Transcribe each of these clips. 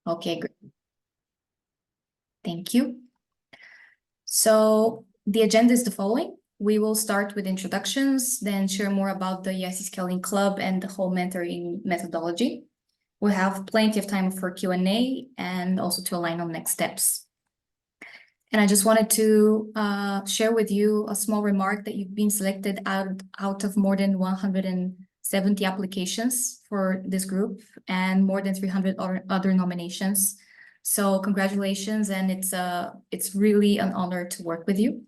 Okay, great. Thank you. So the agenda is the following. We will start with introductions, then share more about the EIC Scaling Club and the whole mentoring methodology. We'll have plenty of time for Q&A and also to align on next steps. And I just wanted to share with you a small remark that you've been selected out of more than 170 applications for this group and more than 300 other nominations. So congratulations, and it's really an honor to work with you.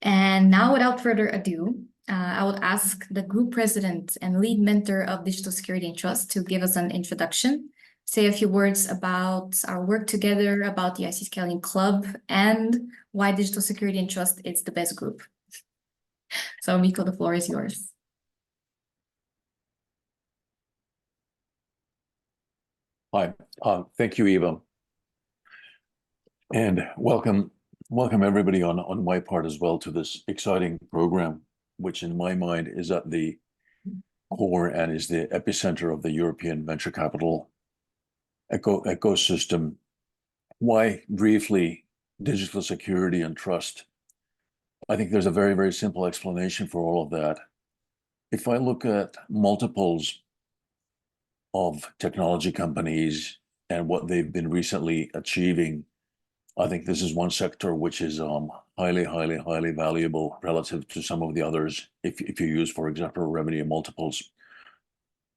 And now, without further ado, I would ask the group president and lead mentor of Digital Security and Trust to give us an introduction, say a few words about our work together, about the EIC Scaling Club, and why Digital Security and Trust is the best group. So, Miko, the floor is yours. Hi, thank you, Eva, and welcome everybody on my part as well to this exciting program, which in my mind is at the core and is the epicenter of the European venture capital ecosystem. Why, briefly, digital security and trust? I think there's a very, very simple explanation for all of that. If I look at multiples of technology companies and what they've been recently achieving, I think this is one sector which is highly valuable relative to some of the others if you use, for example, revenue multiples.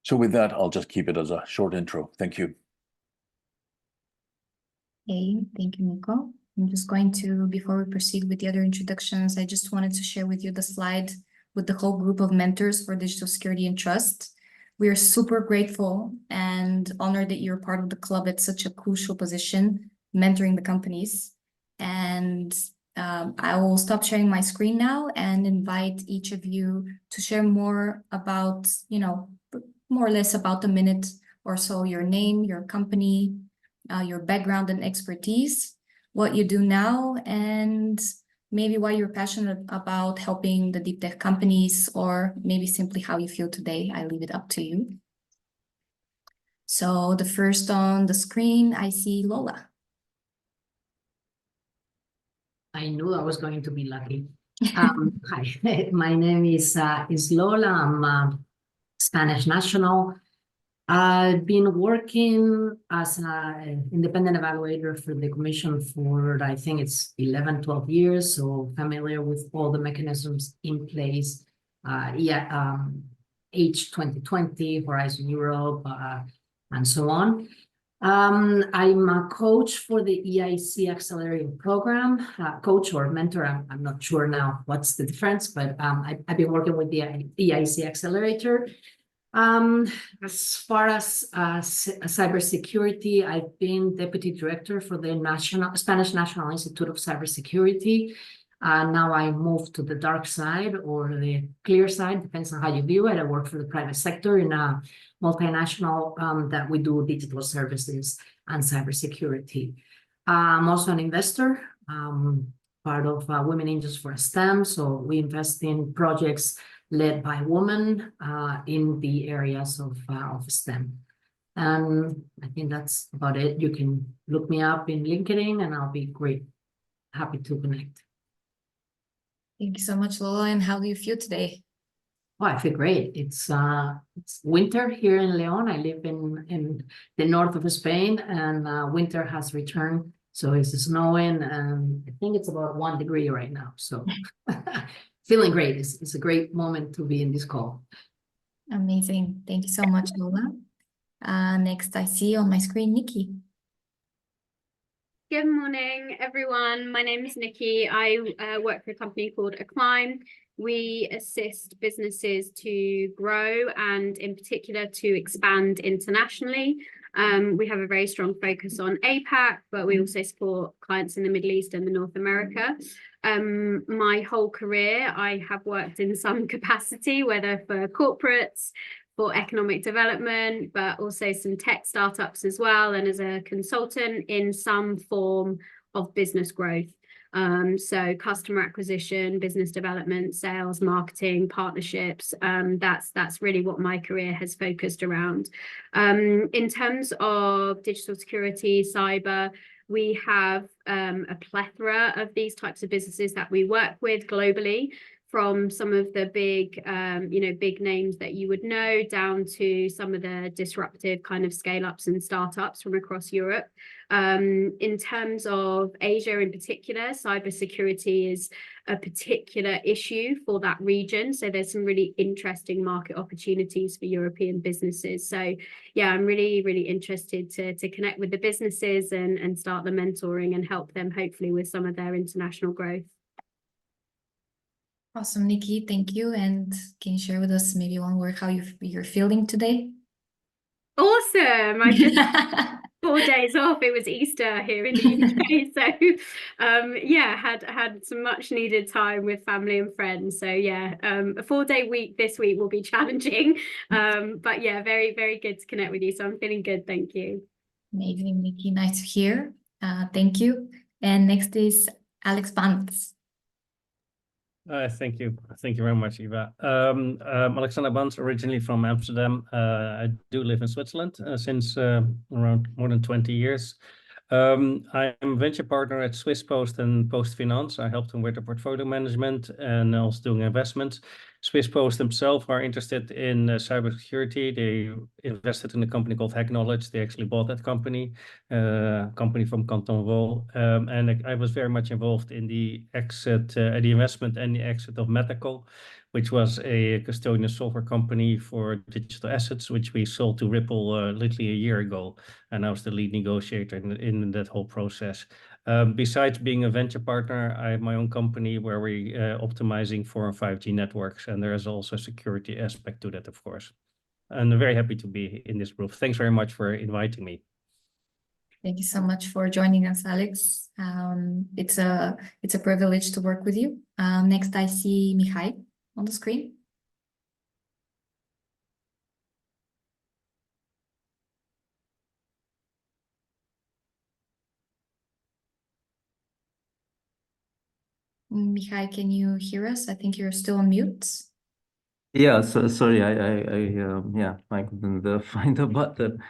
So with that, I'll just keep it as a short intro. Thank you. Okay, thank you, Miko. I'm just going to, before we proceed with the other introductions, I just wanted to share with you the slide with the whole group of mentors for Digital Security and Trust. We are super grateful and honored that you're part of the club at such a crucial position, mentoring the companies. And I will stop sharing my screen now and invite each of you to share more about, more or less about a minute or so, your name, your company, your background and expertise, what you do now, and maybe why you're passionate about helping the deep tech companies, or maybe simply how you feel today. I leave it up to you. So the first on the screen, I see Lola. I knew I was going to be lucky. Hi, my name is Lola. I'm a Spanish national. I've been working as an independent evaluator for the Commission for, I think it's 11, 12 years, so familiar with all the mechanisms in place. H2020, Horizon Europe, and so on. I'm a coach for the EIC Accelerator Program, coach or mentor, I'm not sure now what's the difference, but I've been working with the EIC Accelerator. As far as cybersecurity, I've been deputy director for the Spanish National Institute of Cybersecurity. Now I moved to the dark side or the clear side, depends on how you view it. I work for the private sector in a multinational that we do digital services and cybersecurity. I'm also an investor, part of Women Angels for STEM. So we invest in projects led by women in the areas of STEM. And I think that's about it. You can look me up in LinkedIn and I'll be happy to connect. Thank you so much, Lola. And how do you feel today? Oh, I feel great. It's winter here in León. I live in the north of Spain, and winter has returned. So it's snowing, and I think it's about 1 degree right now. So feeling great. It's a great moment to be in this call. Amazing. Thank you so much, Lola. Next, I see on my screen, Nikki. Good morning, everyone. My name is Nikki. I work for a company called Acclime. We assist businesses to grow and in particular to expand internationally. We have a very strong focus on APAC, but we also support clients in the Middle East and North America. My whole career, I have worked in some capacity, whether for corporates, for economic development, but also some tech startups as well, and as a consultant in some form of business growth. So customer acquisition, business development, sales, marketing, partnerships, that's really what my career has focused around. In terms of digital security, cyber, we have a plethora of these types of businesses that we work with globally, from some of the big, big names that you would know, down to some of the disruptive kind of scale-ups and startups from across Europe. In terms of Asia in particular, cybersecurity is a particular issue for that region. So there's some really interesting market opportunities for European businesses. So yeah, I'm really, really interested to connect with the businesses and start the mentoring and help them hopefully with some of their international growth. Awesome, Nikki, thank you. And can you share with us maybe one word how you're feeling today? Awesome. I just 4 days off. It was Easter here in the UK. So yeah, had some much needed time with family and friends. So yeah, a 4-day week this week will be challenging. But yeah, very, very good to connect with you. So I'm feeling good. Thank you. Amazing, Nikki. Nice to hear. Thank you. And next is Alex Banz. Thank you. Thank you very much, Eva. Alexander Bans, originally from Amsterdam. I do live in Switzerland since around more than 20 years. I'm a venture partner at Swiss Post and Post Finance. I helped them with the portfolio management and also doing investments. Swiss Post themselves are interested in cybersecurity. They invested in a company called Hack Knowledge. They actually bought that company, company from Canton Vaud. And I was very much involved in the exit, the investment and the exit of Metacal, which was a custodian software company for digital assets, which we sold to Ripple literally a year ago. And I was the lead negotiator in that whole process. Besides being a venture partner, I have my own company where we optimizing 4 and 5G networks, and there is also a security aspect to that, of course. And I'm very happy to be in this group. Thanks very much for inviting me. Thank you so much for joining us, Alex. It's a privilege to work with you. Next, I see Mihai on the screen. Mihai, can you hear us? I think you're still on mute. Yeah, so sorry, I couldn't find the button.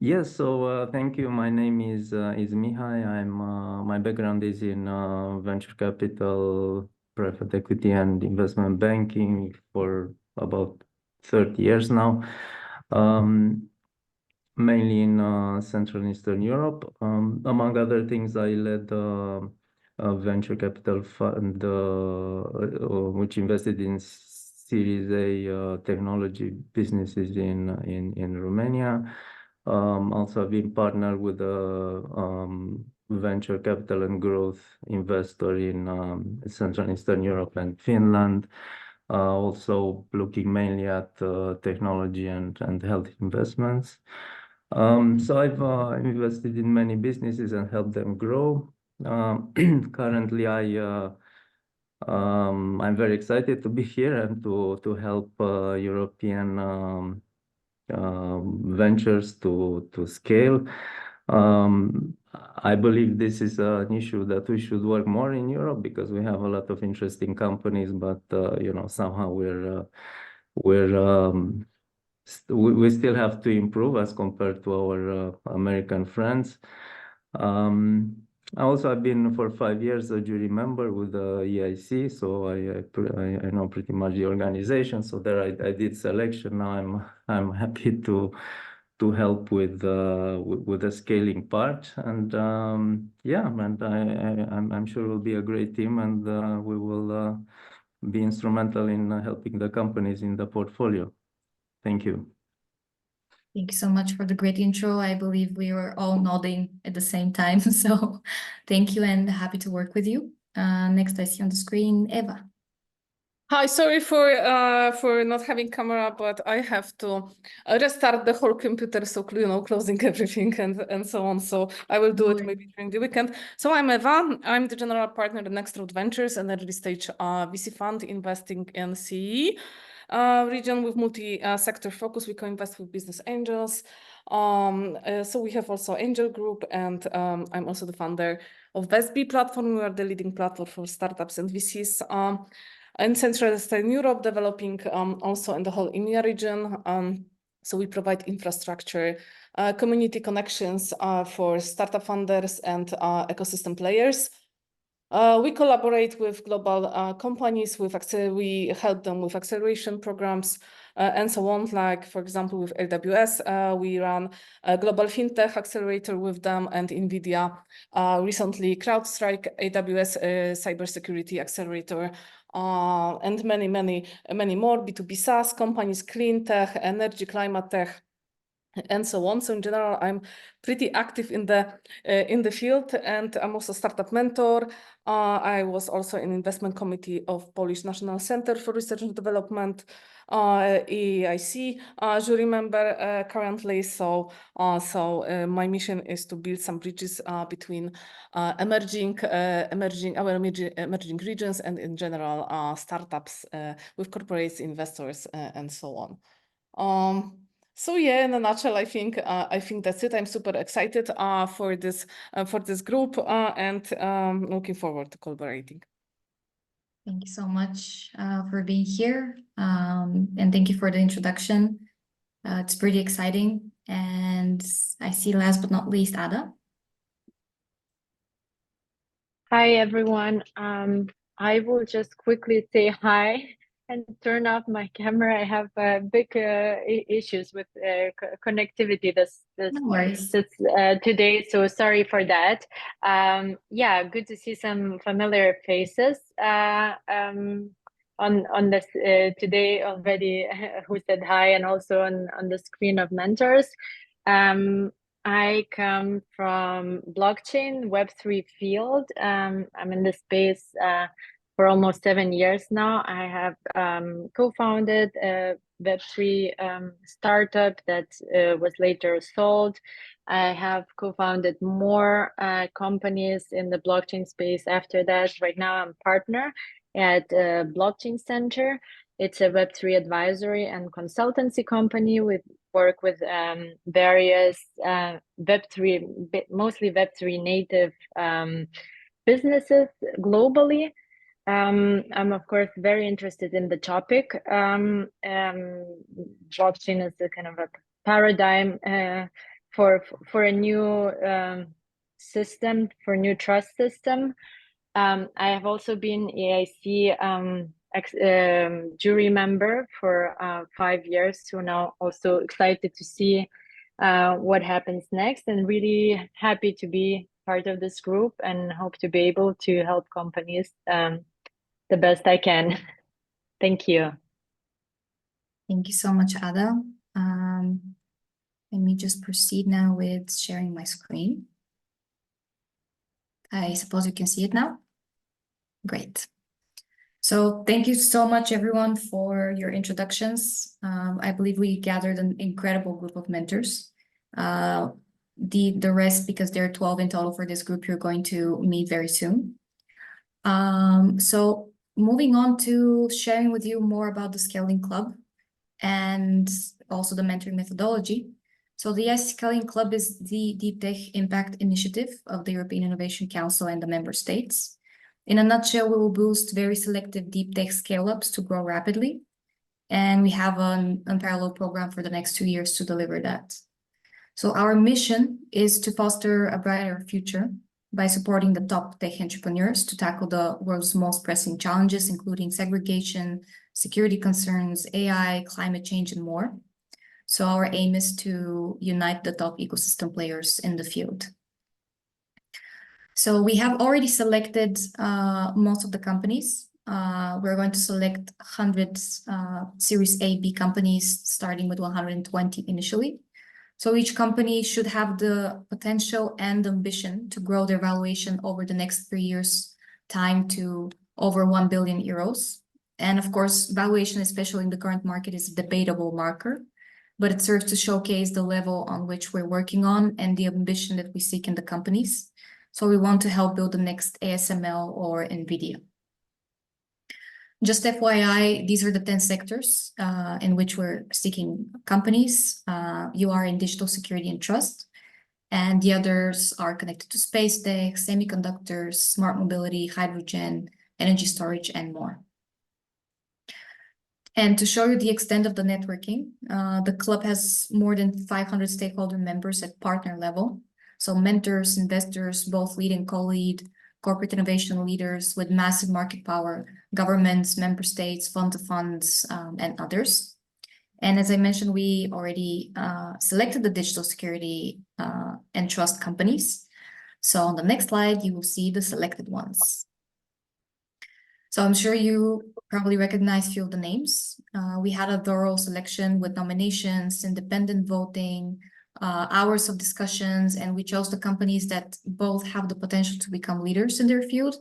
Yes, so thank you. My name is Mihai. My background is in venture capital, private equity, and investment banking for about 30 years now. Mainly in Central and Eastern Europe. Among other things, I led a venture capital fund which invested in Series A technology businesses in Romania. Also, I've been partnered with a venture capital and growth investor in Central and Eastern Europe and Finland. Also looking mainly at technology and health investments. So I've invested in many businesses and helped them grow. Currently, I'm very excited to be here and to help European ventures to scale. I believe this is an issue that we should work more in Europe because we have a lot of interesting companies, but somehow we still have to improve as compared to our American friends. Also, I've been for 5 years a jury member with the EIC, so I know pretty much the organization. So there I did selection. Now I'm happy to help with the scaling part, and I'm sure we'll be a great team, and we will be instrumental in helping the companies in the portfolio. Thank you. Thank you so much for the great intro. I believe we were all nodding at the same time. So thank you and happy to work with you. Next I see on the screen, Eva. Hi, sorry for not having camera, but I have to restart the whole computer, so closing everything and so on. So I will do it maybe during the weekend. So I'm Eva. I'm the general partner at Next Road Ventures, an early stage VC fund investing in CE region with multi-sector focus. We co-invest with business angels, So we have also Angel Group, and I'm also the founder of VESB platform. We are the leading platform for startups and VCs in Central and Eastern Europe, developing also in the whole EMEA region. So we provide infrastructure, community connections for startup funders and ecosystem players. We collaborate with global companies, we help them with acceleration programs and so on. Like, for example, with AWS, we run a global fintech accelerator with them, and NVIDIA recently CrowdStrike, AWS cybersecurity accelerator, and many more B2B SaaS companies, clean tech, energy, climate tech, and so on. So in general, I'm pretty active in the field, and I'm also a startup mentor. I was also in investment committee of Polish National Center for Research and Development, EIC jury member currently. So my mission is to build some bridges between emerging regions and in general startups with corporates, investors, and so on. So yeah, in a nutshell, I think that's it. I'm super excited for this group and looking forward to collaborating. Thank you so much for being here, and thank you for the introduction. It's pretty exciting, and I see last but not least Ada. Hi everyone. I will just quickly say hi and turn off my camera. I have big issues with connectivity this No worries. today, so sorry for that. Yeah, good to see some familiar faces on this today already who said hi, and also on the screen of mentors. I come from blockchain Web3 field. I'm in this space for almost 7 years now. I have co-founded a Web3 startup that was later sold. I have co-founded more companies in the blockchain space after that. Right now I'm partner at Blockchain Center. It's a Web3 advisory and consultancy company with work with various Web3, mostly Web3 native businesses globally. I'm of course very interested in the topic. Blockchain is a kind of a paradigm for a new system, for a new trust system. I have also been EIC jury member for 5 years, so now also excited to see what happens next, and really happy to be part of this group and hope to be able to help companies the best I can. Thank you. Thank you so much, Ada. Let me just proceed now with sharing my screen. I suppose you can see it now. Great. So thank you so much, everyone, for your introductions. I believe we gathered an incredible group of mentors. The rest, because there are 12 in total for this group, you're going to meet very soon. So moving on to sharing with you more about the Scaling Club and also the mentoring methodology. So the EIC Scaling Club is the Deep Tech Impact Initiative of the European Innovation Council and the member states. In a nutshell, we will boost very selective deep tech scale-ups to grow rapidly. And we have an unparalleled program for the next 2 years to deliver that. So our mission is to foster a brighter future by supporting the top tech entrepreneurs to tackle the world's most pressing challenges, including segregation, security concerns, AI, climate change, and more. So our aim is to unite the top ecosystem players in the field. So we have already selected most of the companies. We're going to select 100 Series A, B companies, starting with 120 initially. So each company should have the potential and ambition to grow their valuation over the next 3 years' time to over 1 billion euros. And of course, valuation, especially in the current market, is a debatable marker, but it serves to showcase the level on which we're working on and the ambition that we seek in the companies. So we want to help build the next ASML or NVIDIA. Just FYI, these are the 10 sectors in which we're seeking companies. You are in digital security and trust, and the others are connected to space tech, semiconductors, smart mobility, hydrogen, energy storage, and more. And to show you the extent of the networking, the club has more than 500 stakeholder members at partner level. So mentors, investors, both lead and co-lead, corporate innovation leaders with massive market power, governments, member states, fund to funds, and others. And as I mentioned, we already selected the digital security and trust companies. So on the next slide, you will see the selected ones. So I'm sure you probably recognize a few of the names. We had a thorough selection with nominations, independent voting, hours of discussions, and we chose the companies that both have the potential to become leaders in their field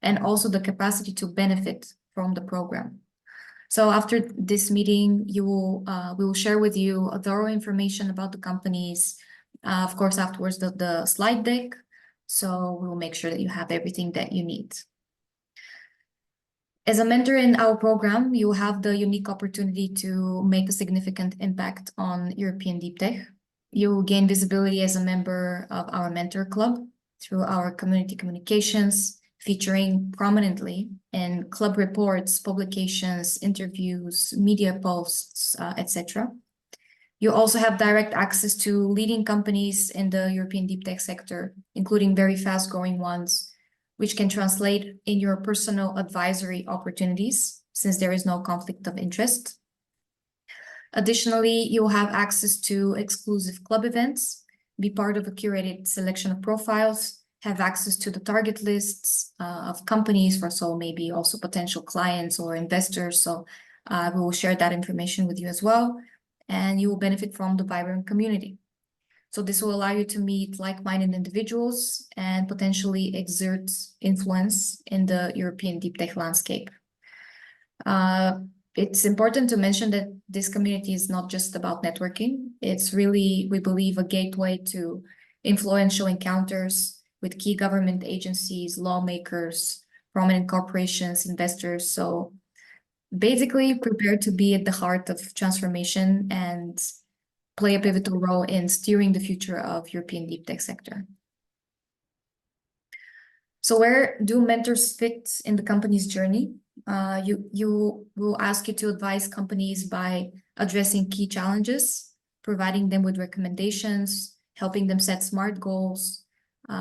and also the capacity to benefit from the program. So after this meeting, we will share with you a thorough information about the companies. Of course, afterwards, the slide deck. So we will make sure that you have everything that you need. As a mentor in our program, you have the unique opportunity to make a significant impact on European deep tech. You will gain visibility as a member of our mentor club through our community communications, featuring prominently in club reports, publications, interviews, media posts, etc. You also have direct access to leading companies in the European deep tech sector, including very fast-growing ones, which can translate in your personal advisory opportunities, since there is no conflict of interest. Additionally, you'll have access to exclusive club events, be part of a curated selection of profiles, have access to the target lists of companies for so maybe also potential clients or investors. So we will share that information with you as well, and you will benefit from the vibrant community. So this will allow you to meet like-minded individuals and potentially exert influence in the European deep tech landscape. It's important to mention that this community is not just about networking. It's really, we believe, a gateway to influential encounters with key government agencies, lawmakers, prominent corporations, investors. So basically prepare to be at the heart of transformation and play a pivotal role in steering the future of European deep tech sector. So where do mentors fit in the company's journey? You will ask you to advise companies by addressing key challenges, providing them with recommendations, helping them set smart goals.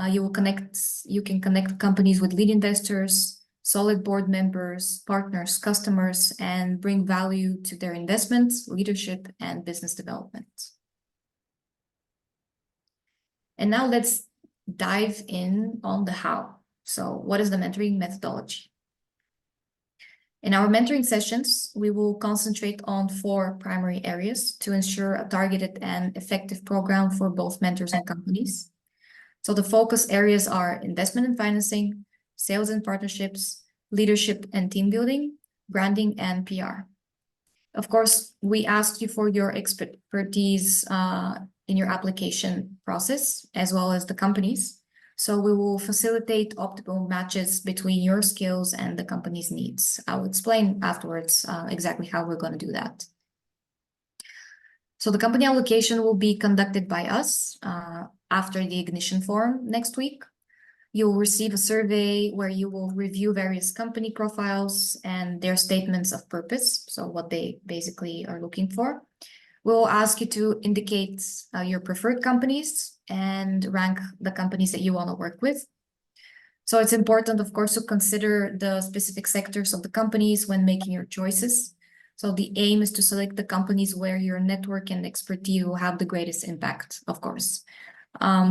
You can connect companies with lead investors, solid board members, partners, customers, and bring value to their investments, leadership, and business development. And now let's dive in on the how. So what is the mentoring methodology? In our mentoring sessions, we will concentrate on 4 primary areas to ensure a targeted and effective program for both mentors and companies. So the focus areas are investment and financing, sales and partnerships, leadership and team building, branding, and PR. Of course, we asked you for your expertise in your application process, as well as the companies. So we will facilitate optimal matches between your skills and the company's needs. I'll explain afterwards exactly how we're going to do that. So the company allocation will be conducted by us after the ignition forum next week. You'll receive a survey where you will review various company profiles and their statements of purpose, so what they basically are looking for. We'll ask you to indicate your preferred companies and rank the companies that you want to work with. So it's important, of course, to consider the specific sectors of the companies when making your choices. So the aim is to select the companies where your network and expertise will have the greatest impact, of course.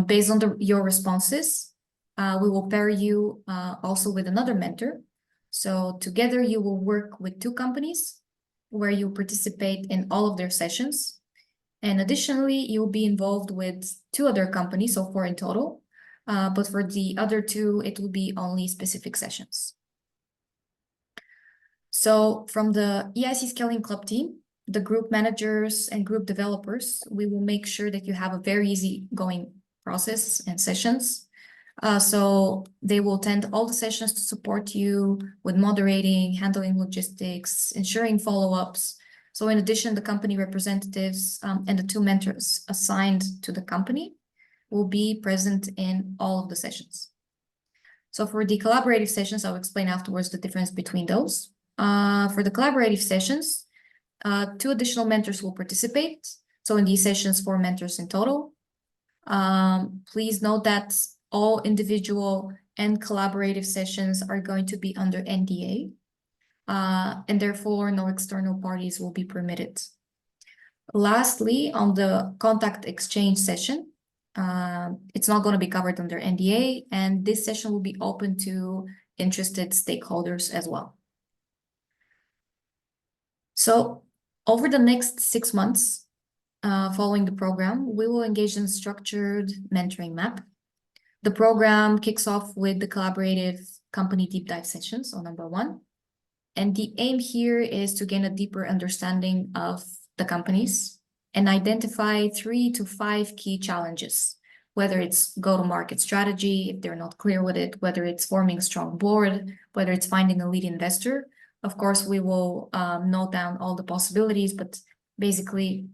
Based on your responses, we will pair you also with another mentor. So together you will work with 2 companies where you participate in all of their sessions. And additionally, you'll be involved with 2 other companies, so 4 in total. But for the other 2, it will be only specific sessions. So from the EIC Scaling Club team, the group managers and group developers, we will make sure that you have a very easy going process and sessions. So they will attend all the sessions to support you with moderating, handling logistics, ensuring follow-ups. So in addition, the company representatives and the 2 mentors assigned to the company will be present in all of the sessions. So for the collaborative sessions, I'll explain afterwards the difference between those. For the collaborative sessions, 2 additional mentors will participate. So in these sessions, 4 mentors in total. Please note that all individual and collaborative sessions are going to be under NDA, and therefore no external parties will be permitted. Lastly, on the contact exchange session, it's not going to be covered under NDA, and this session will be open to interested stakeholders as well. So over the next 6 months, following the program, we will engage in structured mentoring map. The program kicks off with the collaborative company deep dive sessions on number 1. And the aim here is to gain a deeper understanding of the companies and identify 3 to 5 key challenges, whether it's go-to-market strategy, if they're not clear with it, whether it's forming a strong board, whether it's finding a lead investor. Of course, we will note down all the possibilities, but basically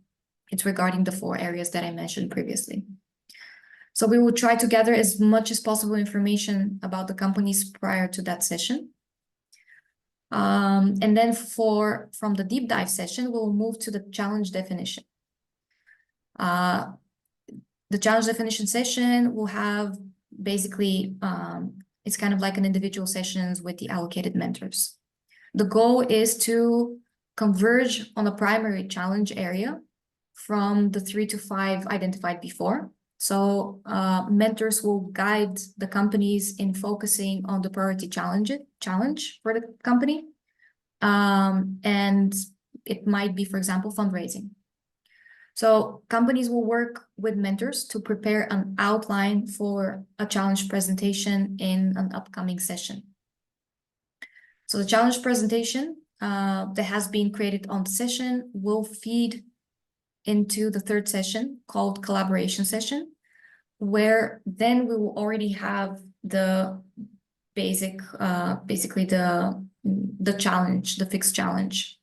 it's regarding the 4 areas that I mentioned previously. So we will try to gather as much as possible information about the companies prior to that session. And then from the deep dive session, we'll move to the challenge definition. The challenge definition session will have basically, it's kind of like an individual sessions with the allocated mentors. The goal is to converge on a primary challenge area from the 3 to 5 identified before. So mentors will guide the companies in focusing on the priority challenge for the company. And it might be, for example, fundraising. So companies will work with mentors to prepare an outline for a challenge presentation in an upcoming session. So the challenge presentation that has been created on the session will feed into the 3rd session called collaboration session, where then we will already have the basically the challenge, the fixed challenge.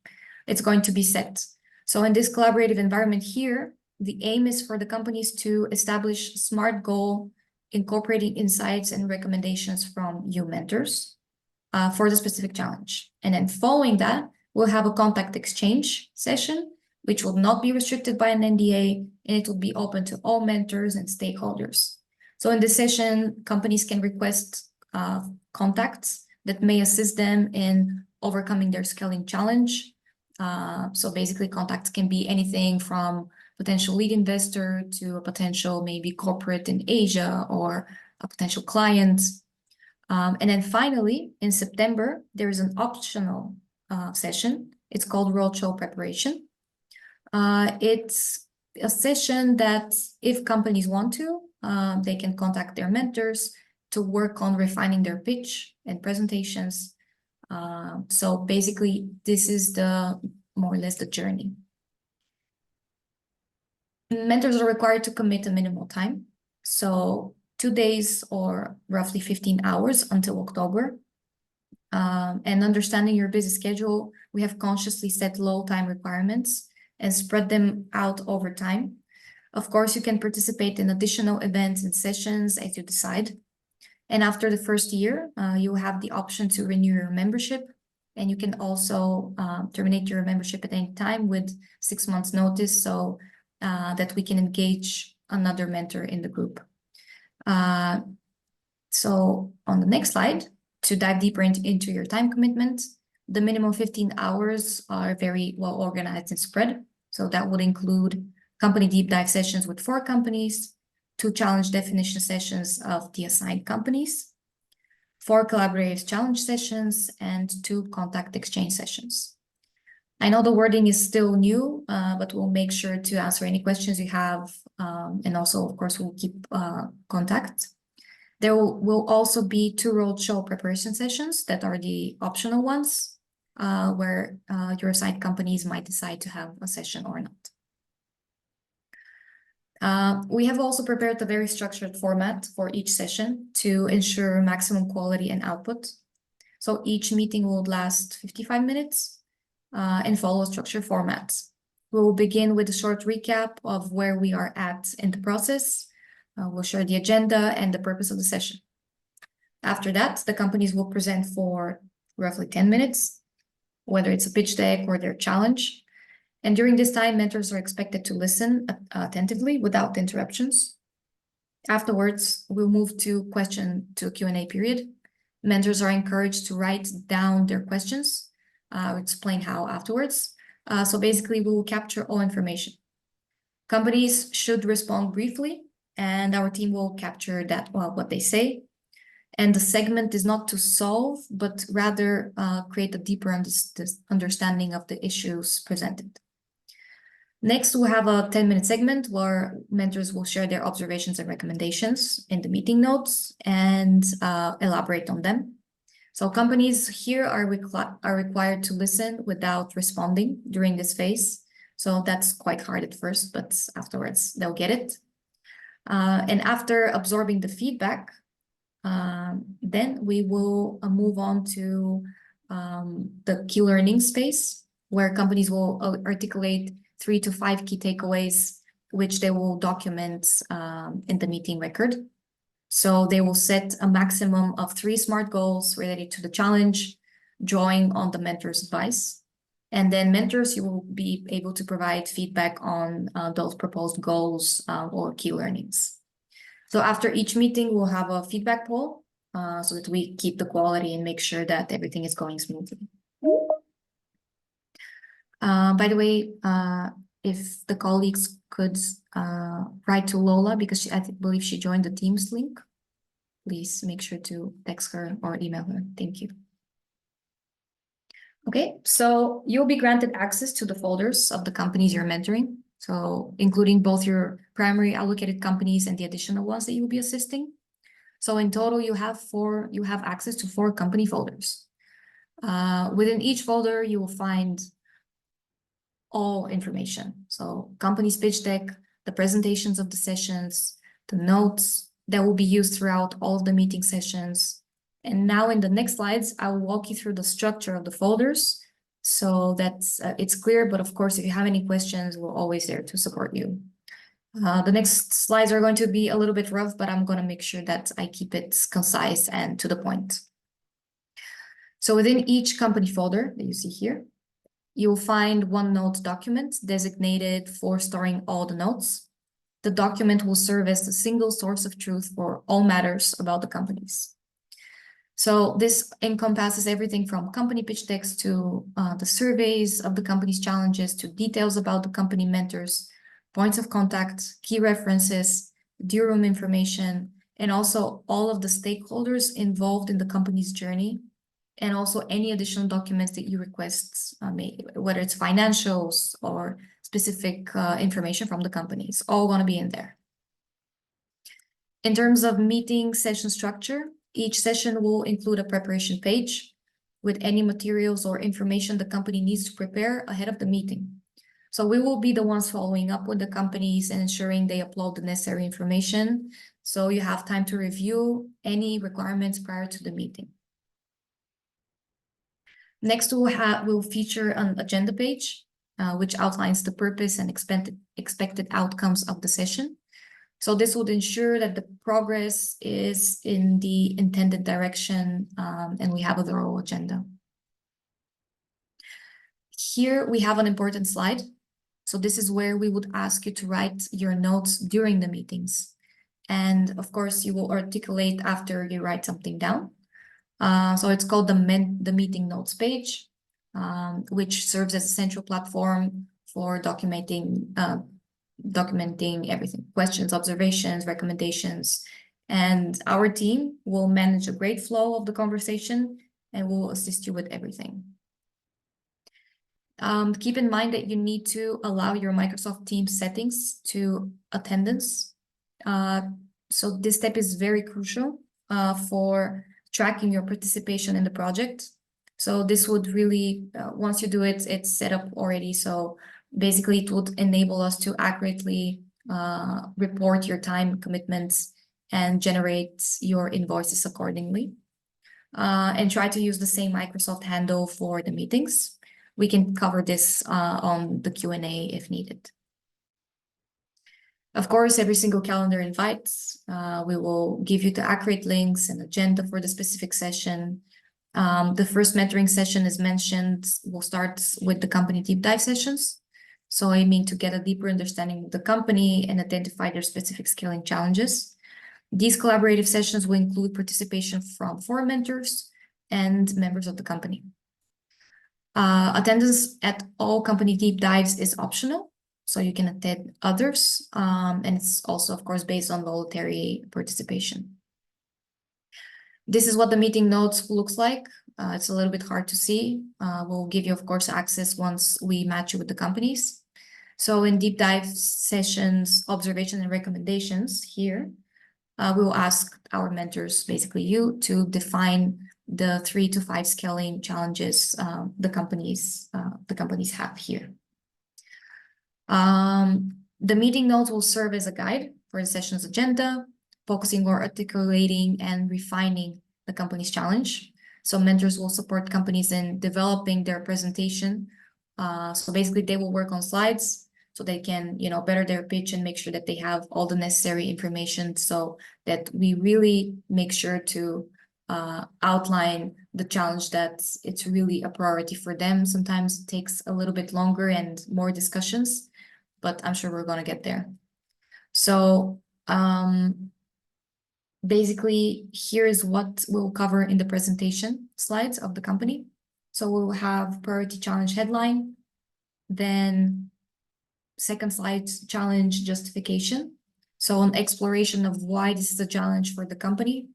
It's going to be set. So in this collaborative environment here, the aim is for the companies to establish a SMART goal, incorporating insights and recommendations from you mentors for the specific challenge. And then following that, we'll have a contact exchange session, which will not be restricted by an NDA, and it will be open to all mentors and stakeholders. So in this session, companies can request contacts that may assist them in overcoming their scaling challenge. So basically, contacts can be anything from potential lead investor to a potential maybe corporate in Asia or a potential client. And then finally, in September, there is an optional session. It's called Roadshow Preparation. It's a session that if companies want to, they can contact their mentors to work on refining their pitch and presentations. So basically, this is more or less the journey. Mentors are required to commit a minimal time. So 2 days or roughly 15 hours until October. And understanding your busy schedule, we have consciously set low time requirements and spread them out over time. Of course, you can participate in additional events and sessions as you decide. And after the first year, you have the option to renew your membership. And you can also terminate your membership at any time with 6 months notice so that we can engage another mentor in the group. So on the next slide, to dive deeper into your time commitment, the minimum 15 hours are very well organized and spread. So that would include company deep dive sessions with 4 companies, 2 challenge definition sessions of the assigned companies, 4 collaborative challenge sessions, and 2 contact exchange sessions. I know the wording is still new, but we'll make sure to answer any questions you have. And also, of course, we'll keep contact. There will also be 2 roadshow preparation sessions that are the optional ones, where your assigned companies might decide to have a session or not. We have also prepared a very structured format for each session to ensure maximum quality and output. So each meeting will last 55 minutes and follow a structured format. We will begin with a short recap of where we are at in the process. We'll share the agenda and the purpose of the session. After that, the companies will present for roughly 10 minutes, whether it's a pitch deck or their challenge. And during this time, mentors are expected to listen attentively without interruptions. Afterwards, we'll move to Q&A period. Mentors are encouraged to write down their questions. I'll explain how afterwards. So basically, we will capture all information. Companies should respond briefly, and our team will capture that, what they say. And the segment is not to solve, but rather create a deeper understanding of the issues presented. Next, we'll have a 10-minute segment where mentors will share their observations and recommendations in the meeting notes and elaborate on them. So companies here are required to listen without responding during this phase. So that's quite hard at first, but afterwards they'll get it. And after absorbing the feedback, then we will move on to the key learning space, where companies will articulate 3 to 5 key takeaways, which they will document in the meeting record. So they will set a maximum of 3 SMART goals related to the challenge, drawing on the mentor's advice. And then mentors, you will be able to provide feedback on those proposed goals or key learnings. So after each meeting, we'll have a feedback poll so that we keep the quality and make sure that everything is going smoothly. By the way, if the colleagues could write to Lola, because I believe she joined the Teams link, please make sure to text her or email her. Thank you. Okay, so you'll be granted access to the folders of the companies you're mentoring, so including both your primary allocated companies and the additional ones that you'll be assisting. So in total, you have access to 4 company folders. Within each folder, you will find all information. So company's pitch deck, the presentations of the sessions, the notes that will be used throughout all of the meeting sessions. And now in the next slides, I will walk you through the structure of the folders so that it's clear. But of course, if you have any questions, we're always there to support you. The next slides are going to be a little bit rough, but I'm going to make sure that I keep it concise and to the point. So within each company folder that you see here, you'll find OneNote document designated for storing all the notes. The document will serve as the single source of truth for all matters about the companies. So this encompasses everything from company pitch decks to the surveys of the company's challenges, to details about the company mentors, points of contact, key references, due room information, and also all of the stakeholders involved in the company's journey, and also any additional documents that you request, whether it's financials or specific information from the companies, all going to be in there. In terms of meeting session structure, each session will include a preparation page with any materials or information the company needs to prepare ahead of the meeting. So we will be the ones following up with the companies and ensuring they upload the necessary information, so you have time to review any requirements prior to the meeting. Next, we'll feature an agenda page, which outlines the purpose and expected outcomes of the session. So this would ensure that the progress is in the intended direction, and we have a thorough agenda. Here we have an important slide. So this is where we would ask you to write your notes during the meetings. And of course, you will articulate after you write something down. So it's called the meeting notes page, which serves as a central platform for documenting everything: questions, observations, recommendations. And our team will manage a great flow of the conversation and will assist you with everything. Keep in mind that you need to allow your Microsoft Teams settings to attendance. So this step is very crucial for tracking your participation in the project. So this would really, once you do it, it's set up already. So basically it would enable us to accurately report your time commitments, and generate your invoices accordingly. And try to use the same Microsoft handle for the meetings. We can cover this on the Q&A if needed. Of course, every single calendar invite, we will give you the accurate links and agenda for the specific session. The first mentoring session, as mentioned, will start with the company deep dive sessions. So aiming to get a deeper understanding of the company and identify their specific scaling challenges. These collaborative sessions will include participation from foreign mentors and members of the company. Attendance at all company deep dives is optional, so you can attend others, and it's also, of course, based on voluntary participation. This is what the meeting notes looks like. It's a little bit hard to see. We'll give you, of course, access once we match you with the companies. So in deep dive sessions, observation and recommendations here, we will ask our mentors, basically you, to define the 3 to 5 scaling challenges the companies have here. The meeting notes will serve as a guide for the session's agenda, focusing on articulating and refining the company's challenge. So mentors will support companies in developing their presentation. So basically they will work on slides so they can, better their pitch and make sure that they have all the necessary information so that we really make sure to outline the challenge that it's really a priority for them. Sometimes it takes a little bit longer and more discussions, but I'm sure we're going to get there. So basically, here is what we'll cover in the presentation slides of the company. So we'll have priority challenge headline, then second slide, challenge justification. So an exploration of why this is a challenge for the company.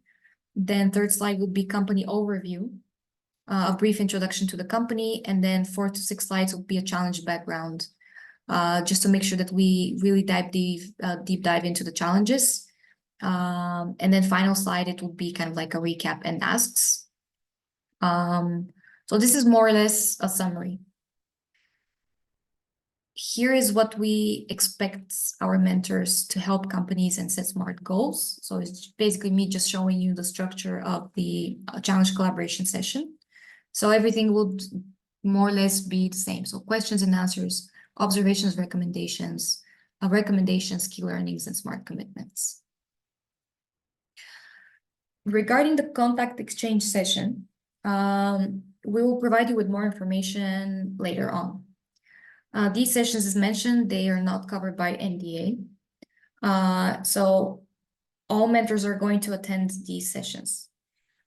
Then third slide would be company overview, a brief introduction to the company, and then 4 to 6 slides would be a challenge background, just to make sure that we really deep dive into the challenges. And then final slide, it would be kind of like a recap and asks. So this is more or less a summary. Here is what we expect our mentors to help companies and set smart goals. So it's basically me just showing you the structure of the challenge collaboration session. So everything would more or less be the same. So questions and answers, observations, recommendations, key learnings, and smart commitments. Regarding the contact exchange session, we will provide you with more information later on. These sessions, as mentioned, they are not covered by NDA. So all mentors are going to attend these sessions.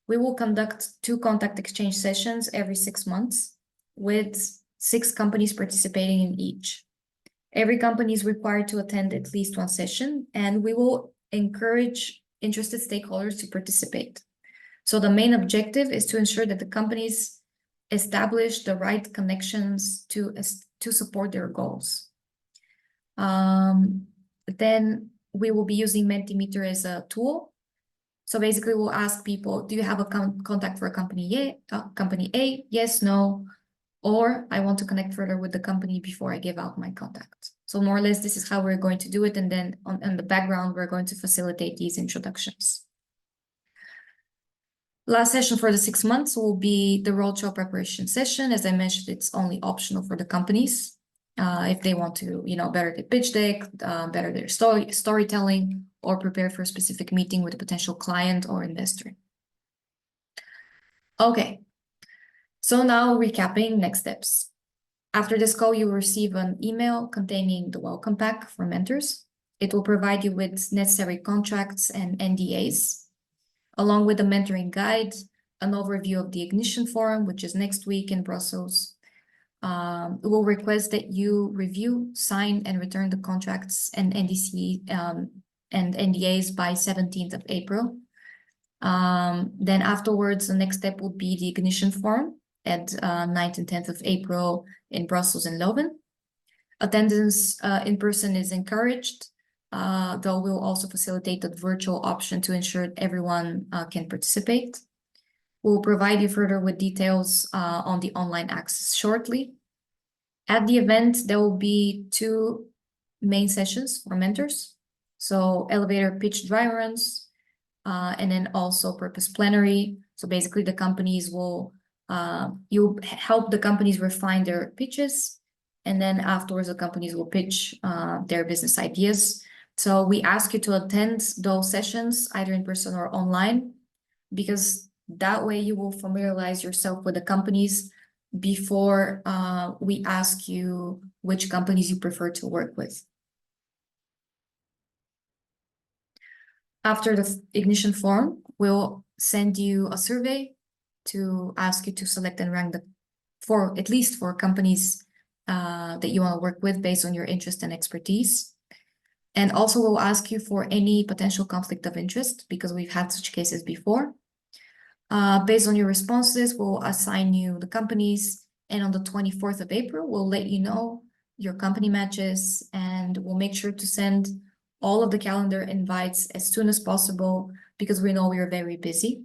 We will conduct 2 contact exchange sessions every 6 months with 6 companies participating in each. Every company is required to attend at least 1 session, and we will encourage interested stakeholders to participate. So the main objective is to ensure that the companies establish the right connections to support their goals. Then we will be using Mentimeter as a tool. So basically we'll ask people, do you have a contact for a company A? Yes, no, or I want to connect further with the company before I give out my contact. So more or less, this is how we're going to do it. And then on the background, we're going to facilitate these introductions. Last session for the 6 months will be the roadshow preparation session. As I mentioned, it's only optional for the companies. If they want to, better their pitch deck, better their storytelling, or prepare for a specific meeting with a potential client or investor. Okay, so now recapping next steps. After this call, you will receive an email containing the welcome pack for mentors. It will provide you with necessary contracts and NDAs, along with a mentoring guide, an overview of the Ignition Forum, which is next week in Brussels. We'll request that you review, sign, and return the contracts and NDC and NDAs by 17th of April. Then afterwards, the next step would be the Ignition Forum at 9th and 10th of April in Brussels and Leuven. Attendance in person is encouraged, though we'll also facilitate the virtual option to ensure everyone can participate. We'll provide you further with details on the online access shortly. At the event, there will be 2 main sessions for mentors. So elevator pitch dry runs, and then also purpose plenary. So basically the companies will, you help the companies refine their pitches. And then afterwards the companies will pitch their business ideas. So we ask you to attend those sessions either in person or online, because that way you will familiarize yourself with the companies before we ask you which companies you prefer to work with. After the ignition form, we'll send you a survey to ask you to select and rank at least four companies that you want to work with based on your interest and expertise. And also we'll ask you for any potential conflict of interest, because we've had such cases before. Based on your responses, we'll assign you the companies, and on the 24th of April, we'll let you know your company matches, and we'll make sure to send all of the calendar invites as soon as possible, because we know we are very busy.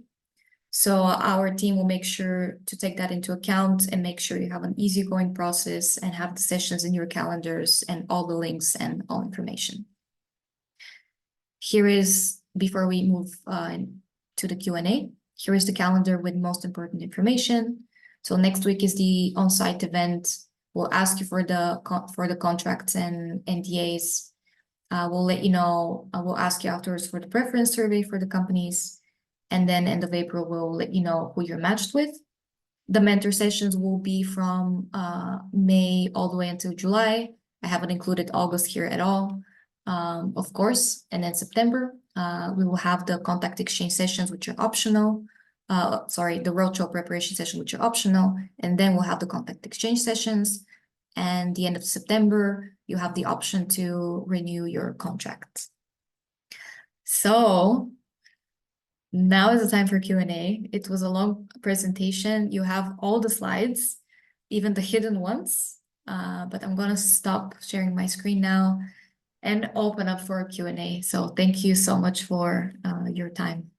So our team will make sure to take that into account and make sure you have an easygoing process and have the sessions in your calendars and all the links and all information. Here is, before we move to the Q&A, here is the calendar with most important information. So next week is the on-site event. We'll ask you for the contracts and NDAs. We'll let you know, we'll ask you afterwards for the preference survey for the companies. And then end of April, we'll let you know who you're matched with. The mentor sessions will be from May all the way until July. I haven't included August here at all, of course. And then September, we will have the contact exchange sessions, which are optional. The roadshow preparation session, which are optional. And then we'll have the contact exchange sessions. And the end of September, you have the option to renew your contract. So now is the time for Q&A. It was a long presentation. You have all the slides, even the hidden ones. But I'm going to stop sharing my screen now and open up for a Q&A. So thank you so much for your time.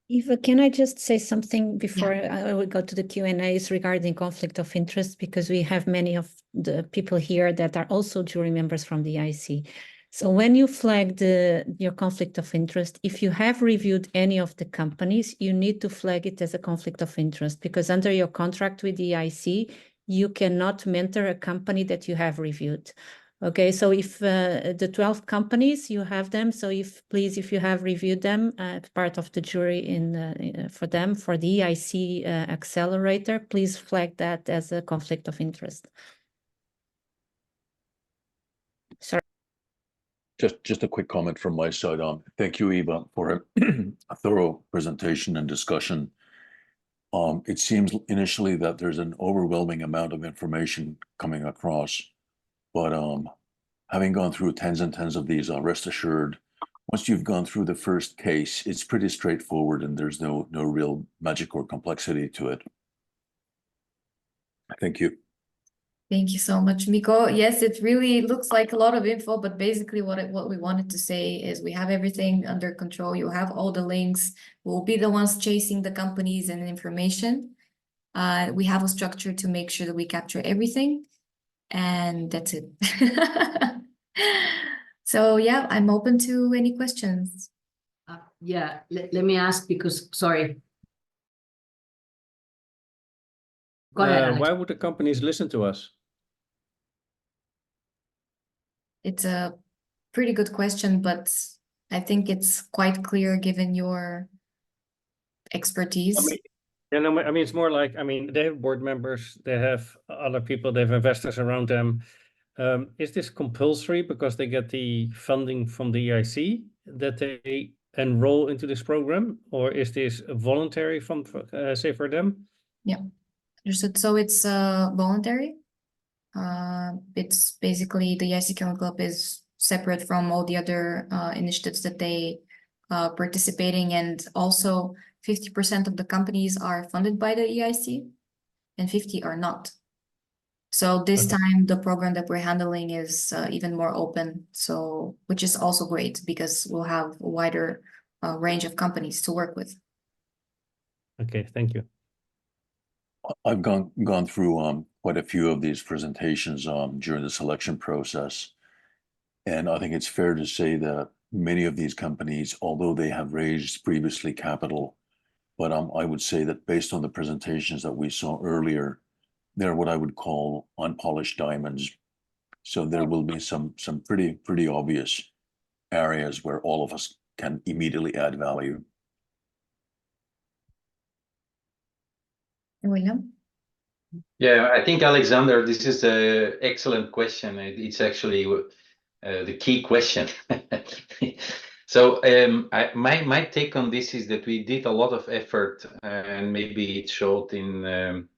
Eva, can I just say something before I will go to the Q&As regarding conflict of interest, because we have many of the people here that are also jury members from the EIC. So when you flag your conflict of interest, if you have reviewed any of the companies, you need to flag it as a conflict of interest, because under your contract with the EIC, you cannot mentor a company that you have reviewed. Okay, so if the 12 companies, you have them. So if you have reviewed them, part of the jury for the EIC accelerator, please flag that as a conflict of interest. Sorry. Just a quick comment from my side. Thank you, Eva, for a thorough presentation and discussion. It seems initially that there's an overwhelming amount of information coming across, but having gone through tens and tens of these, rest assured, once you've gone through the first case, it's pretty straightforward and there's no real magic or complexity to it. Thank you. Thank you so much, Miko. Yes, it really looks like a lot of info, but basically what we wanted to say is we have everything under control. You have all the links. We'll be the ones chasing the companies and information. We have a structure to make sure that we capture everything, and that's it. So yeah, I'm open to any questions. Let me ask, because, sorry. Go ahead, Alex. Why would the companies listen to us? It's a pretty good question, but I think it's quite clear given your expertise. I mean, it's more like, they have board members, they have other people, they have investors around them. Is this compulsory because they get the funding from the EIC that they enroll into this program, or is this voluntary for them? Yeah, understood. So it's voluntary. It's basically the EIC Chemical Club is separate from all the other initiatives that they participating, and also 50% of the companies are funded by the EIC and 50 are not. So this time the program that we're handling is even more open, so which is also great because we'll have a wider range of companies to work with. Okay, thank you. I've gone through quite a few of these presentations during the selection process. And I think it's fair to say that many of these companies, although they have raised previously capital, but I would say that based on the presentations that we saw earlier, they're what I would call unpolished diamonds. So there will be some pretty obvious areas where all of us can immediately add value. William? Yeah, I think, Alexander, this is an excellent question. It's actually the key question. So my take on this is that we did a lot of effort, and maybe it showed in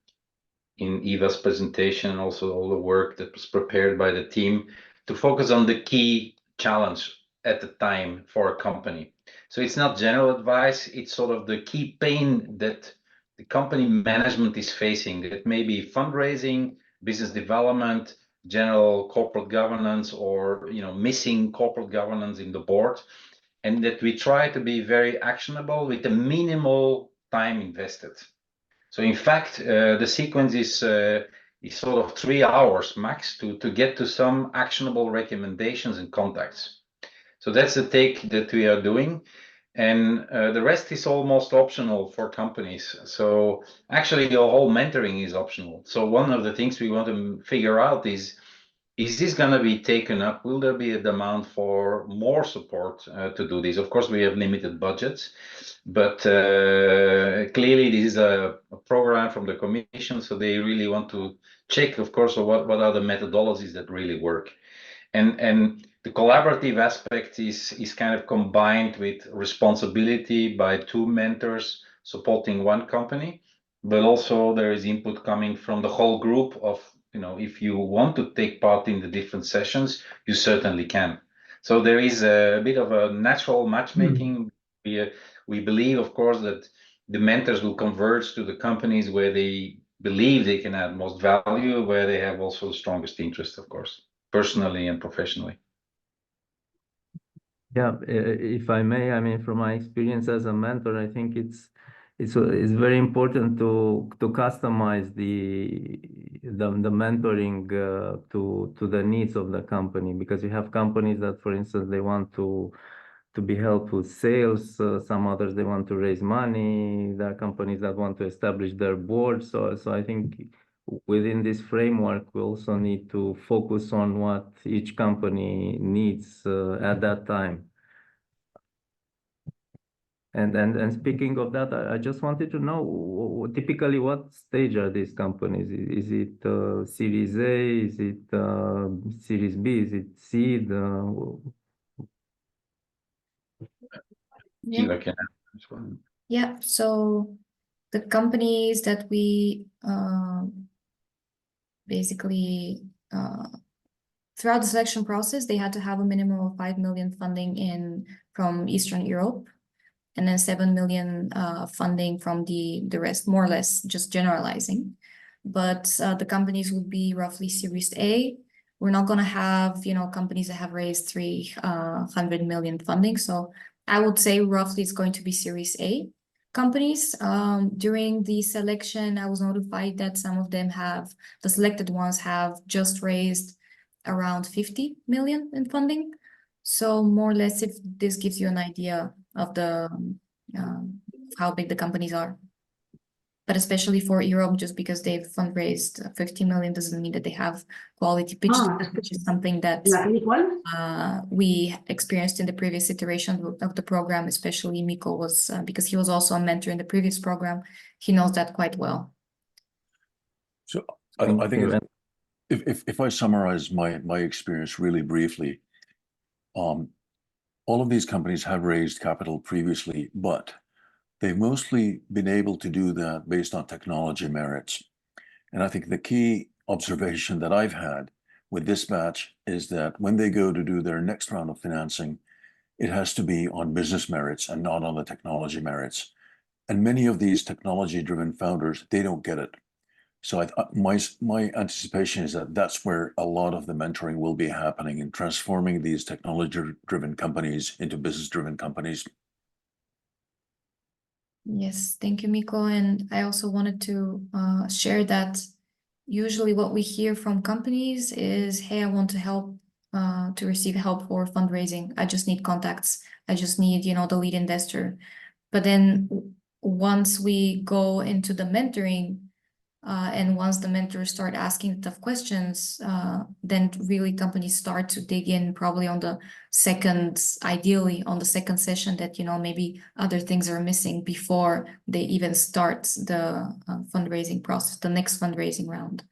Eva's presentation, and also all the work that was prepared by the team to focus on the key challenge at the time for a company. So it's not general advice, it's sort of the key pain that the company management is facing. It may be fundraising, business development, general corporate governance, or missing corporate governance in the board, and that we try to be very actionable with the minimal time invested. So in fact, the sequence is sort of 3 hours max to get to some actionable recommendations and contacts. So that's the take that we are doing. And the rest is almost optional for companies. So actually, the whole mentoring is optional. So one of the things we want to figure out is this going to be taken up? Will there be a demand for more support to do this? Of course, we have limited budgets, but clearly this is a program from the Commission, so they really want to check, of course, what are the methodologies that really work. And the collaborative aspect is kind of combined with responsibility by 2 mentors supporting one company, but also there is input coming from the whole group of, if you want to take part in the different sessions, you certainly can. So there is a bit of a natural matchmaking. We believe, of course, that the mentors will converge to the companies where they believe they can add most value, where they have also the strongest interest, of course, personally and professionally. Yeah, if I may, I mean, from my experience as a mentor, I think it's very important to customize the mentoring to the needs of the company, because you have companies that, for instance, they want to be helped with sales. Some others, they want to raise money. There are companies that want to establish their board. So I think within this framework, we also need to focus on what each company needs at that time. And speaking of that, I just wanted to know, typically what stage are these companies? Is it Series A? Is it Series B? Is it seed? Yeah, so the companies that we basically throughout the selection process, they had to have a minimum of 5 million funding from Eastern Europe, and then 7 million funding from the rest, more or less just generalizing. But the companies would be roughly Series A. We're not going to have, companies that have raised 300 million funding. So I would say roughly it's going to be Series A companies. During the selection, I was notified that some of them the selected ones have just raised around 50 million in funding. So more or less, if this gives you an idea of how big the companies are. But especially for Europe, just because they've fundraised 50 million doesn't mean that they have quality pitches, which is something that we experienced in the previous iteration of the program, especially Miko was, because he was also a mentor in the previous program. He knows that quite well. So I think if I summarize my experience really briefly, all of these companies have raised capital previously, but they've mostly been able to do that based on technology merits. And I think the key observation that I've had with this batch is that when they go to do their next round of financing, it has to be on business merits and not on the technology merits. And many of these technology-driven founders, they don't get it. So my anticipation is that that's where a lot of the mentoring will be happening, in transforming these technology-driven companies into business-driven companies. Yes, thank you, Miko. And I also wanted to share that usually what we hear from companies is, hey, I want to help to receive help for fundraising. I just need contacts. I just need, the lead investor. But then once we go into the mentoring, and once the mentors start asking tough questions, then really companies start to dig in probably on the ideally on the second session that, maybe other things are missing before they even start the fundraising process, the next fundraising round.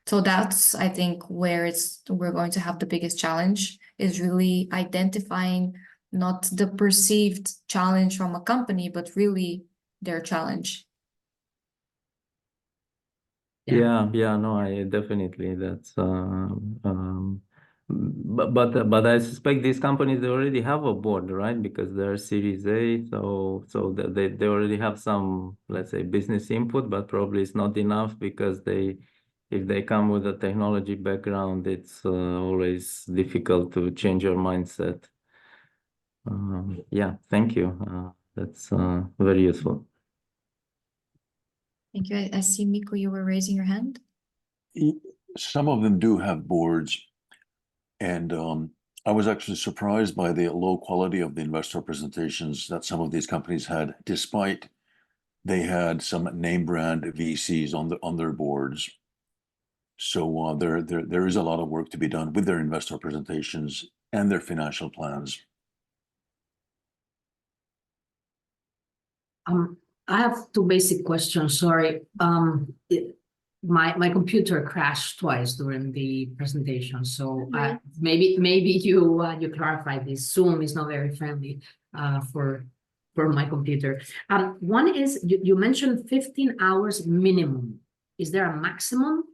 So that's, I think, where we're going to have the biggest challenge, is really identifying not the perceived challenge from a company, but really their challenge. Yeah, no, I definitely, that's but I suspect these companies, they already have a board, right? Because they're Series A, so they already have some, let's say, business input, but probably it's not enough, because if they come with a technology background, it's always difficult to change your mindset. Yeah, thank you. That's very useful. Thank you. I see, Miko, you were raising your hand. Some of them do have boards, and I was actually surprised by the low quality of the investor presentations that some of these companies had, despite they had some name brand VCs on their boards. So there is a lot of work to be done with their investor presentations and their financial plans. I have two basic questions. Sorry. My computer crashed twice during the presentation, so maybe you clarify this. Zoom is not very friendly for my computer. One is you mentioned 15 hours minimum. Is there a maximum?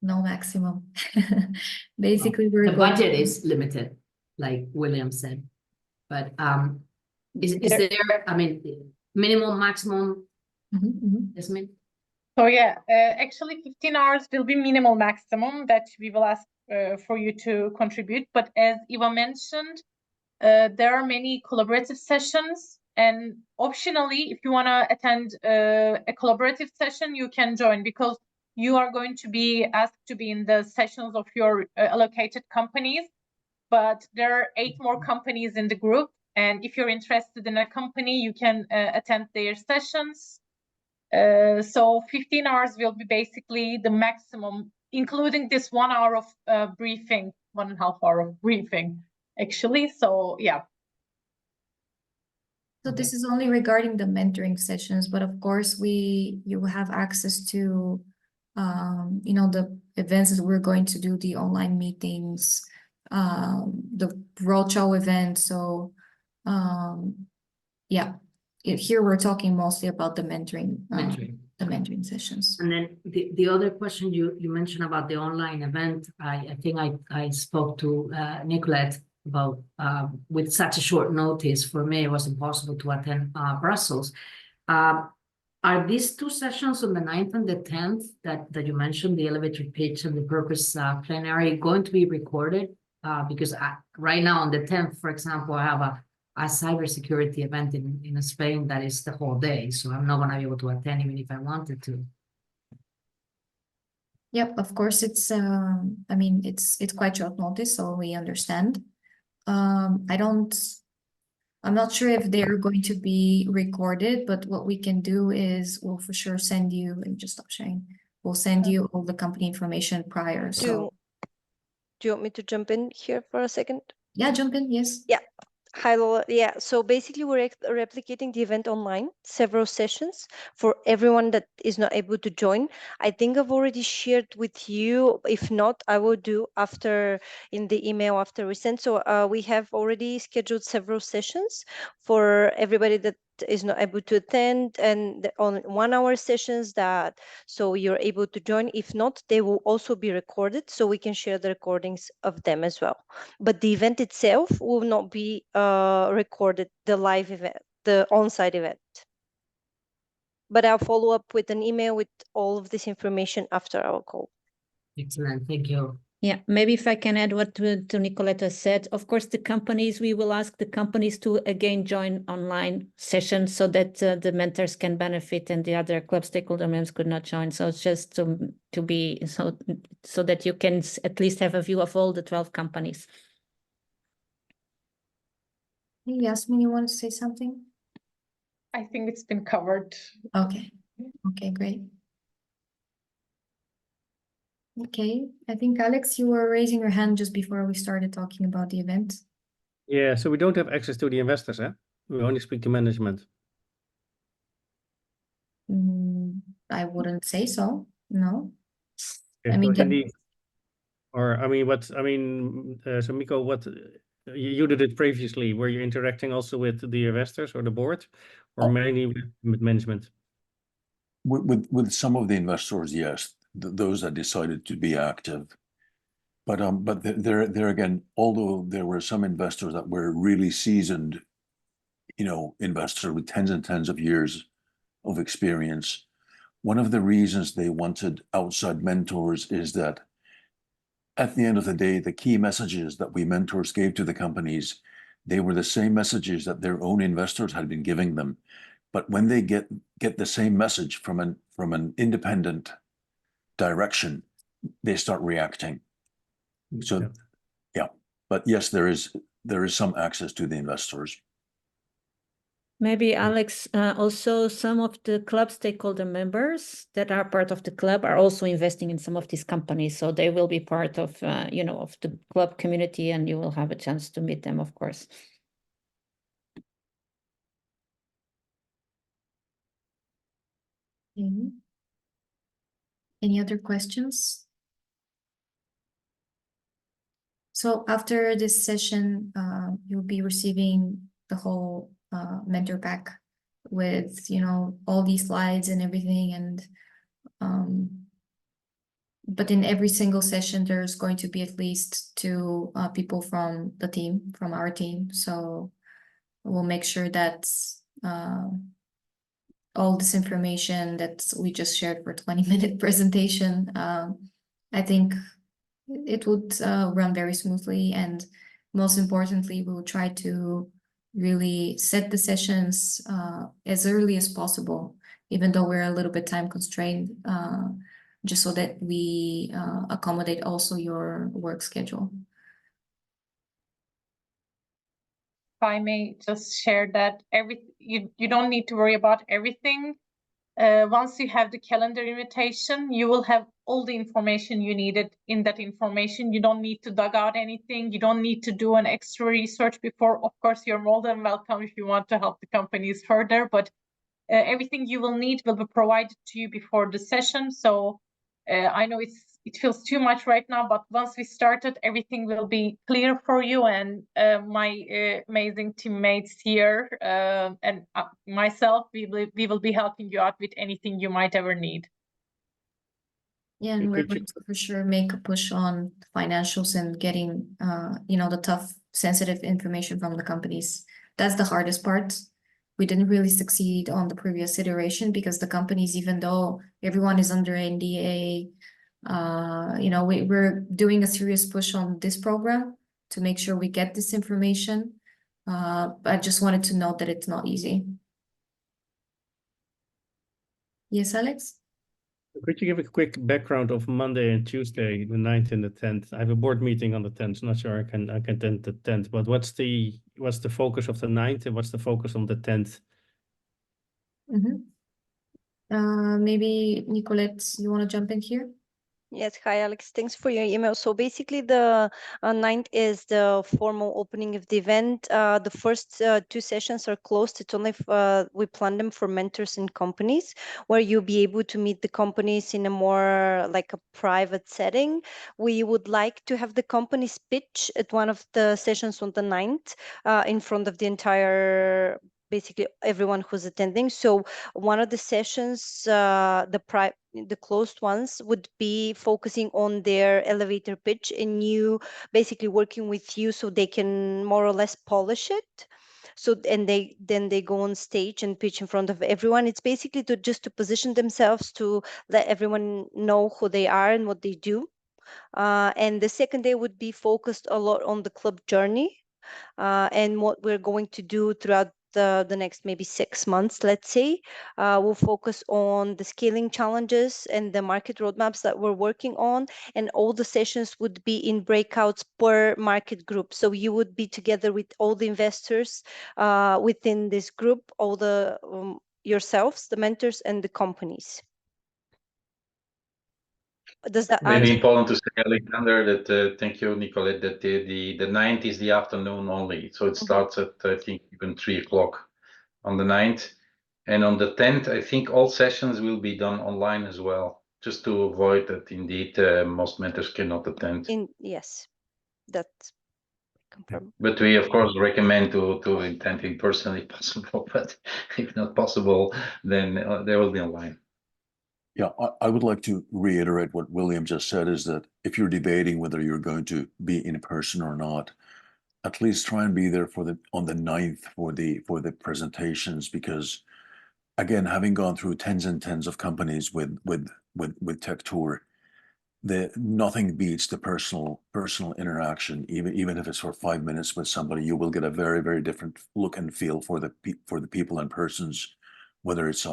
No maximum. Basically, the budget is limited, like William said. But is there, I mean, minimum, maximum? Yasmin? So yeah, actually 15 hours will be minimal maximum that we will ask for you to contribute. But as Eva mentioned, there are many collaborative sessions, and optionally, if you want to attend a collaborative session, you can join, because you are going to be asked to be in the sessions of your allocated companies. But there are 8 more companies in the group, and if you're interested in a company, you can attend their sessions. So 15 hours will be basically the maximum, including this 1 hour of briefing, 1.5 hour of briefing, actually. So yeah. So this is only regarding the mentoring sessions, but of course you will have access to, the events that we're going to do, the online meetings, the roadshow event. So, yeah. Here we're talking mostly about the mentoring sessions. And then the other question you mentioned about the online event, I think I spoke to Nicolette about with such a short notice. For me, it was impossible to attend Brussels. Are these 2 sessions on the 9th and the 10th that you mentioned, the elevator pitch and the purpose plenary, going to be recorded? Because right now on the 10th, for example, I have a cybersecurity event in Spain that is the whole day, so I'm not going to be able to attend even if I wanted to. Yep, of course, it's I mean, it's quite short notice, so we understand. I'm not sure if they're going to be recorded, but what we can do is we'll for sure send you, let me just stop sharing. We'll send you all the company information prior. So do you want me to jump in here for a second? Yeah, jump in, yes. Yeah. Hi, Lola. Yeah, so basically we're replicating the event online, several sessions for everyone that is not able to join. I think I've already shared with you. If not, I will do after in the email after we send. So we have already scheduled several sessions for everybody that is not able to attend, and on 1 hour sessions that so you're able to join. If not, they will also be recorded, so we can share the recordings of them as well. But the event itself will not be recorded, the live event, the on-site event. But I'll follow up with an email with all of this information after our call. Excellent, thank you. Yeah, maybe if I can add what to Nicoletta said. Of course, the companies, we will ask the companies to again join online sessions so that the mentors can benefit and the other club stakeholder members could not join. So it's just to be so that you can at least have a view of all the 12 companies. Hey, Yasmin, you want to say something? I think it's been covered. Okay. Okay, great. Okay, I think Alex, you were raising your hand just before we started talking about the event. Yeah, so we don't have access to the investors, eh? We only speak to management. I wouldn't say so, no. Okay, I mean, so Andy, or I mean, so Miko, you did it previously. Were you interacting also with the investors or the board, or mainly with management? With some of the investors, yes, those that decided to be active. But there again, although there were some investors that were really seasoned, investors with tens and tens of years of experience, one of the reasons they wanted outside mentors is that at the end of the day, the key messages that we mentors gave to the companies, they were the same messages that their own investors had been giving them. But when they get the same message from an independent direction, they start reacting. So yeah, but yes, there is some access to the investors. Maybe Alex, also some of the club stakeholder members that are part of the club are also investing in some of these companies. So they will be part of, of the club community, and you will have a chance to meet them, of course. Any other questions? So after this session, you'll be receiving the whole mentor pack with, all these slides and everything. And but in every single session, there's going to be at least 2 people from the team, from our team. So we'll make sure that all this information that we just shared for 20-minute presentation, I think it would run very smoothly, and most importantly, we'll try to really set the sessions as early as possible, even though we're a little bit time constrained, just so that we accommodate also your work schedule. If I may just share that you don't need to worry about everything. Once you have the calendar invitation, you will have all the information you needed in that information. You don't need to dug out anything. You don't need to do an extra research before. Of course, you're more than welcome if you want to help the companies further, but everything you will need will be provided to you before the session. So I know it feels too much right now, but once we started, everything will be clear for you, and my amazing teammates here and myself, we will be helping you out with anything you might ever need. Yeah, and we're going to for sure make a push on financials and getting, the tough, sensitive information from the companies. That's the hardest part. We didn't really succeed on the previous iteration because the companies, even though everyone is under NDA, we're doing a serious push on this program to make sure we get this information. I just wanted to note that it's not easy. Yes, Alex? Could you give a quick background of Monday and Tuesday, the 9th and the 10th? I have a board meeting on the 10th. Not sure I can attend the 10th, but what's the focus of the 9th and what's the focus on the 10th? Maybe Nicolette, you want to jump in here? Yes, hi Alex, thanks for your email. So basically the 9th is the formal opening of the event. The first 2 sessions are closed. It's only we plan them for mentors and companies, where you'll be able to meet the companies in a more like a private setting. We would like to have the companies pitch at one of the sessions on the 9th in front of the entire basically everyone who's attending. So one of the sessions, the closed ones, would be focusing on their elevator pitch, and you basically working with you so they can more or less polish it. So and they go on stage and pitch in front of everyone. It's basically just to position themselves, to let everyone know who they are and what they do. And the second day would be focused a lot on the club journey and what we're going to do throughout the next maybe 6 months, let's say. We'll focus on the scaling challenges and the market roadmaps that we're working on, and all the sessions would be in breakouts per market group. So you would be together with all the investors within this group, all the yourselves, the mentors, and the companies. Does that Maybe answer? important to say, Alexander, that thank you, Nicolette, that the 9th is the afternoon only. So it starts at, I think, even 3 o'clock on the 9th. And on the 10th, I think all sessions will be done online as well, just to avoid that indeed most mentors cannot attend. Yes, that's confirmed. But we, of course, recommend to attend in person if possible. But if not possible, then they will be online. Yeah, I would like to reiterate what William just said, is that if you're debating whether you're going to be in person or not, at least try and be there on the 9th for the presentations, because again, having gone through tens and tens of companies with Tech Tour, nothing beats the personal interaction. Even if it's for 5 minutes with somebody, you will get a very, very different look and feel for the people and persons, whether it's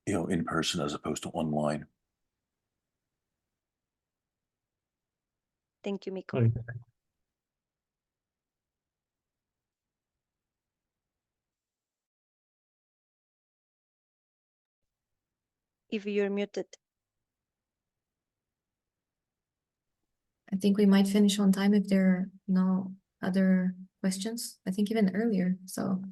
in person as opposed to online. Thank you, Miko. Okay. If you're muted. I think we might finish on time if there are no other questions. I think even earlier, so.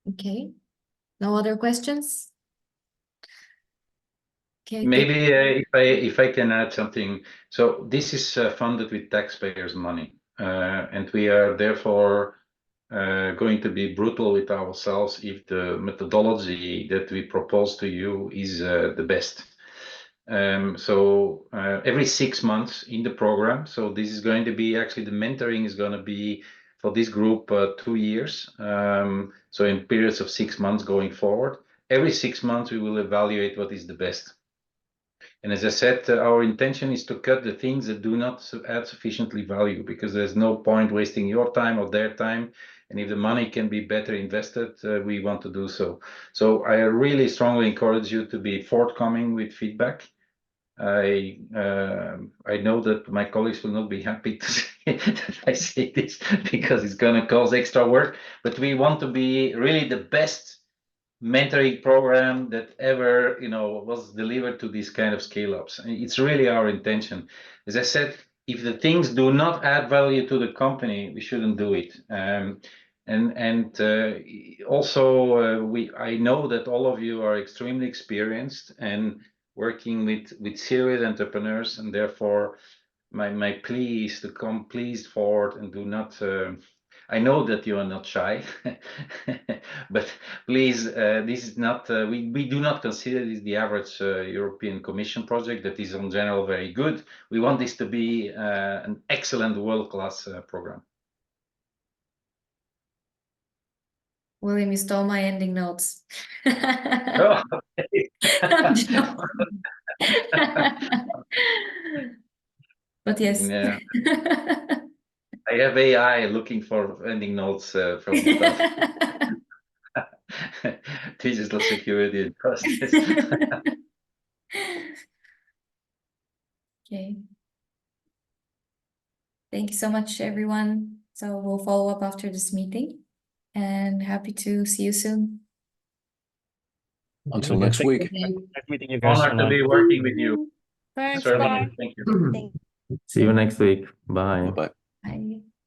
Okay, no other questions? Okay. Maybe if I can add something. So this is funded with taxpayers' money, and we are therefore going to be brutal with ourselves if the methodology that we propose to you is the best. So every 6 months in the program. So this is going to be actually, the mentoring is going to be for this group 2 years. So in periods of 6 months going forward, every 6 months we will evaluate what is the best. And as I said, our intention is to cut the things that do not add sufficiently value, because there's no point wasting your time or their time. And if the money can be better invested, we want to do so. So I really strongly encourage you to be forthcoming with feedback. I know that my colleagues will not be happy to say that I say this, because it's going to cause extra work. But we want to be really the best mentoring program that ever was delivered to these kind of scale-ups. It's really our intention. As I said, if the things do not add value to the company, we shouldn't do it. Also, I know that all of you are extremely experienced and working with serious entrepreneurs, and therefore my plea is to come please forward and do not. I know that you are not shy, but please, this is not, we do not consider this the average European Commission project that is in general very good. We want this to be an excellent world-class program. William, you stole my ending notes. Oh, okay. I'm joking. But yes. Yeah. I have AI looking for ending notes from stuff. Digital security and process. Okay. Thank you so much, everyone. So we'll follow up after this meeting, and happy to see you soon. Until next week. Nice meeting you guys. Honored to be working with you. Thanks, Very bye. much. Thank you. See you next week. Bye. Bye-bye. Bye.